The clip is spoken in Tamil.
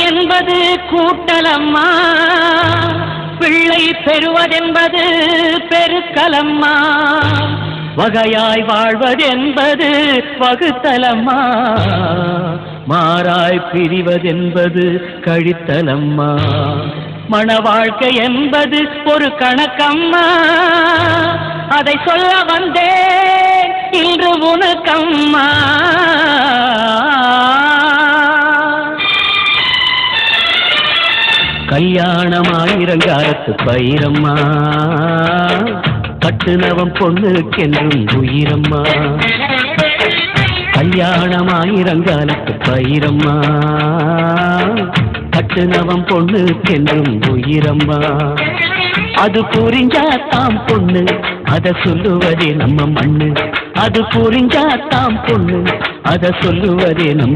என்பது கூட்டலம்மா, பிள்ளை பெறுவதென்பது பெருக்கலம்மா, வகையாய் வாழ்வதென்பது வகுத்தலம்மா, மாறாய் பிரிவதென்பது கழித்தலம்மா, மன வாழ்க்கை என்பது ஒரு கணக்கம்மா, அதை சொல்ல வந்தேன் இன்று உனக்கம்மா. கல்யாணமாயிரங்காலத்து பயிரம்மா, கட்டுனவன் பொண்ணுக்கென்றும் உயிரம்மா. கல்யாணமாயிரங்காலத்து பயிரம்மா, கட்டுனவன் பொண்ணுக்கென்றும் உயிரம்மா. அது புரிஞ்சாத்தாம் பொண்ணு, அத சொல்லுவதே நம்ம மண்ணு. அது புரிஞ்சாத்தாம் பொண்ணு, அத சொல்லுவதே நம்ம